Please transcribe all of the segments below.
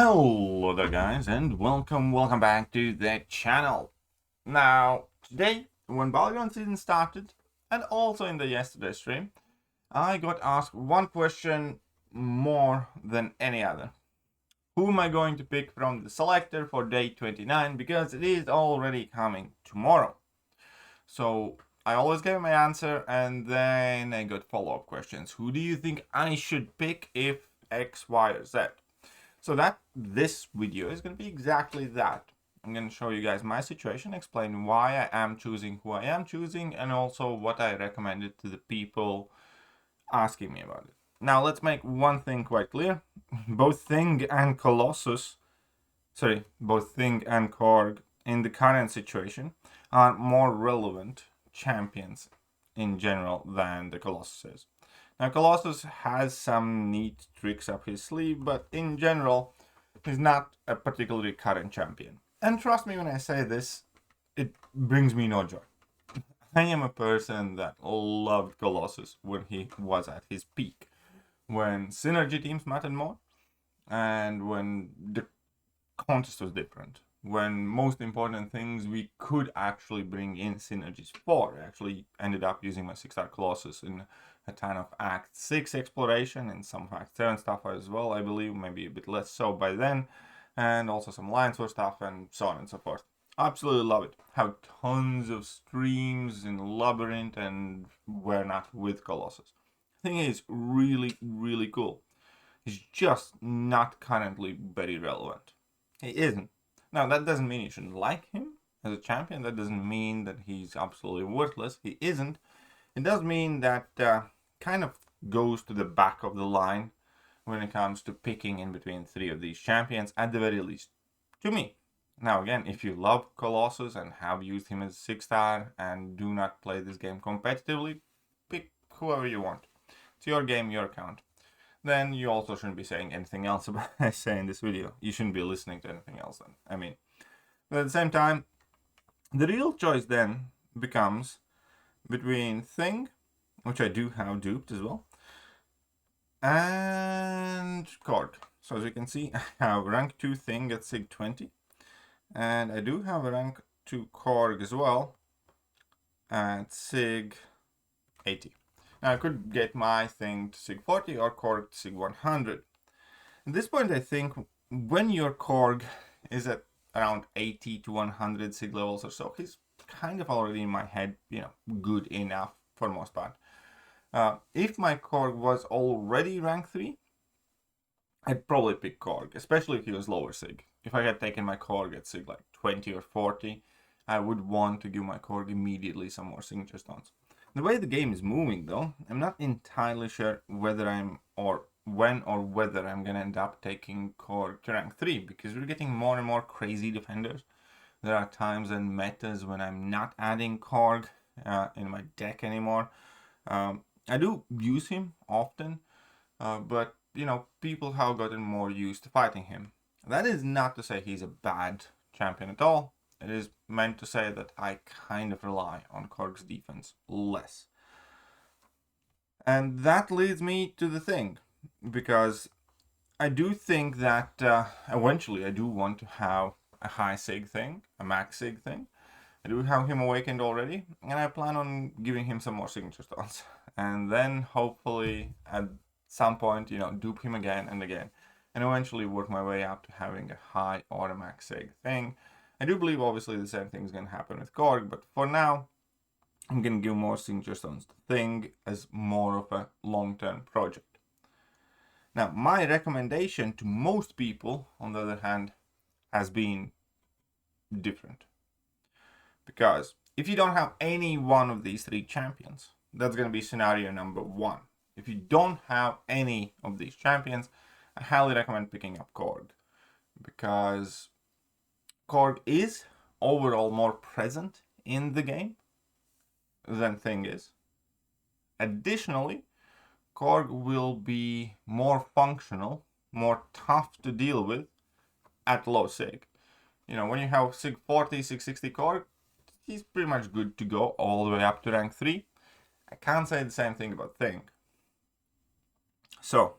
Hello there guys, and welcome back to the channel. Now, today, when Valorant season started, and also in the yesterday stream, I got asked one question more than any other. Who am I going to pick from the selector for day 29, because it is already coming tomorrow. So, I always gave my answer, and then I got follow-up questions. Who do you think I should pick if X, Y, or Z? So this video is going to be exactly that. I'm going to show you guys my situation, explain why I am choosing who I am choosing, and also what I recommended to the people asking me about it. Now let's make one thing quite clear. Both Thing and Korg in the current situation are more relevant champions in general than the Colossus is. Now, Colossus has some neat tricks up his sleeve, but in general, he's not a particularly current champion. And trust me when I say this, it brings me no joy. I am a person that loved Colossus when he was at his peak, when synergy teams mattered more, and when the contest was different, when most important things we could actually bring in synergies for. I actually ended up using my 6-star Colossus in a ton of Act 6 exploration and some Act 7 stuff as well, I believe, maybe a bit less so by then, and also some Alliance War stuff and so on and so forth. Absolutely love it. Have tons of streams in Labyrinth and where not with Colossus. I think it's really, really cool. He's just not currently very relevant. He isn't. Now, that doesn't mean you shouldn't like him as a champion. That doesn't mean that he's absolutely worthless. He isn't. It does mean that kind of goes to the back of the line when it comes to picking in between three of these champions, at the very least, to me. Now, again, if you love Colossus and have used him as 6-star and do not play this game competitively, pick whoever you want. It's your game, your account. Then you also shouldn't be saying anything else about I say in this video. You shouldn't be listening to anything else then. I mean, but at the same time, the real choice then becomes between Thing, which I do have duped as well, and Korg. So as you can see, I have rank 2 Thing at Sig 20, and I do have a rank 2 Korg as well at Sig 80. Now I could get my Thing to Sig 40 or Korg to Sig 100. At this point, I think when your Korg is at around 80 to 100 Sig levels or so, he's kind of already in my head, good enough for the most part. If my Korg was already rank 3, I'd probably pick Korg, especially if he was lower Sig. If I had taken my Korg at Sig like 20 or 40, I would want to give my Korg immediately some more signature stones. The way the game is moving though, I'm not entirely sure whether I'm gonna end up taking Korg to rank 3, because we're getting more and more crazy defenders. There are times and metas when I'm not adding Korg in my deck anymore. I do use him often, but people have gotten more used to fighting him. That is not to say he's a bad champion at all. It is meant to say that I kind of rely on Korg's defense less. And that leads me to the Thing, because I do think that eventually I do want to have a high Sig Thing, a max Sig Thing. I do have him awakened already, and I plan on giving him some more signature stones. And then hopefully at some point, dupe him again and again, and eventually work my way up to having a high or a max Sig Thing. I do believe obviously the same thing is going to happen with Korg, but for now, I'm going to give more signature stones to Thing as more of a long-term project. Now, my recommendation to most people, on the other hand, has been different. Because if you don't have any one of these three champions, that's going to be scenario number 1. If you don't have any of these champions, I highly recommend picking up Korg, because Korg is overall more present in the game than Thing is. Additionally, Korg will be more functional, more tough to deal with at low Sig. When you have Sig 40, Sig 60 Korg, he's pretty much good to go all the way up to rank 3. I can't say the same thing about Thing. So,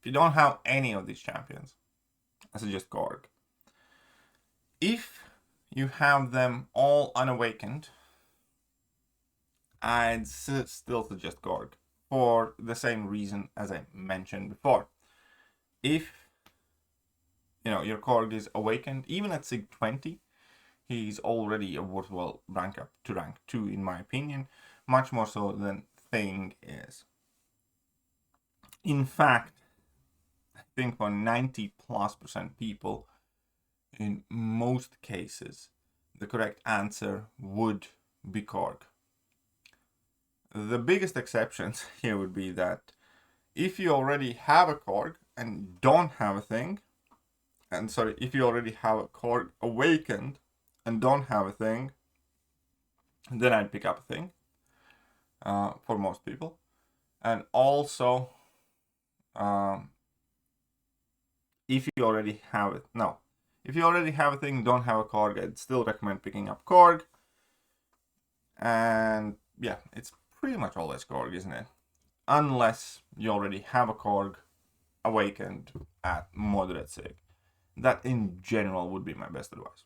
if you don't have any of these champions, I suggest Korg. If you have them all unawakened, I'd still suggest Korg for the same reason as I mentioned before. If your Korg is awakened, even at Sig 20, he's already a worthwhile rank up to rank 2 in my opinion, much more so than Thing is. In fact, I think for 90+% people, in most cases, the correct answer would be Korg. The biggest exceptions here would be that if you already have a Korg and don't have a Thing, if you already have a Korg awakened and don't have a Thing, then I'd pick up a Thing for most people. And also, if you already have it, if you already have a Thing, don't have a Korg, I'd still recommend picking up Korg. And yeah, it's pretty much always Korg, isn't it? Unless you already have a Korg awakened at moderate Sig. That in general would be my best advice.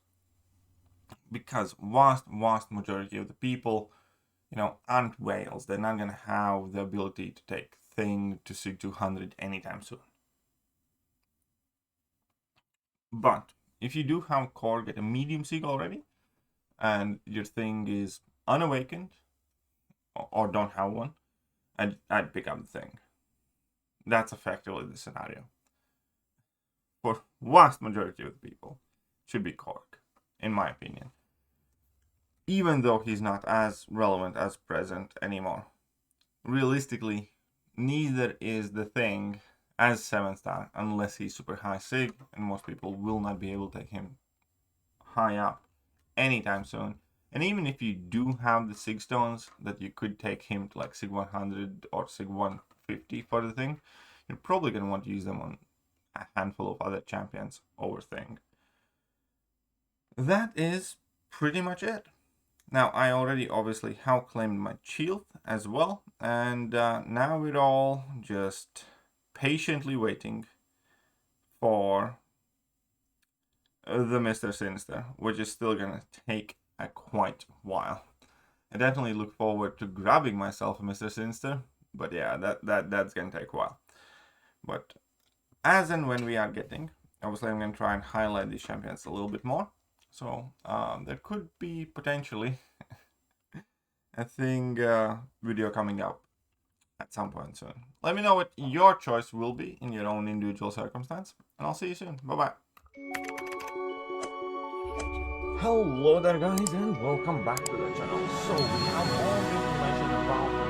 Because vast majority of the people, aren't whales. They're not going to have the ability to take Thing to Sig 200 anytime soon. But if you do have Korg at a medium Sig already, and your Thing is unawakened, or don't have one, I'd pick up the Thing. That's effectively the scenario. For vast majority of the people, should be Korg, in my opinion. Even though he's not as relevant as present anymore. Realistically, neither is the Thing as 7-star unless he's super high Sig, and most people will not be able to take him high up anytime soon. And even if you do have the Sig stones that you could take him to like Sig 100 or Sig 150 for the Thing, you're probably going to want to use them on a handful of other champions over Thing. That is pretty much it. Now, I already obviously have claimed my shield as well, and now we're all just patiently waiting for the Mr. Sinister, which is still gonna take a quite while. I definitely look forward to grabbing myself a Mr. Sinister, but yeah, that's gonna take a while. But as and when we are getting, obviously I'm gonna try and highlight these champions a little bit more. So there could be potentially a Thing video coming up at some point soon. Let me know what your choice will be in your own individual circumstance, and I'll see you soon. Bye-bye. Hello there guys, and welcome back to the channel. So we have all the information about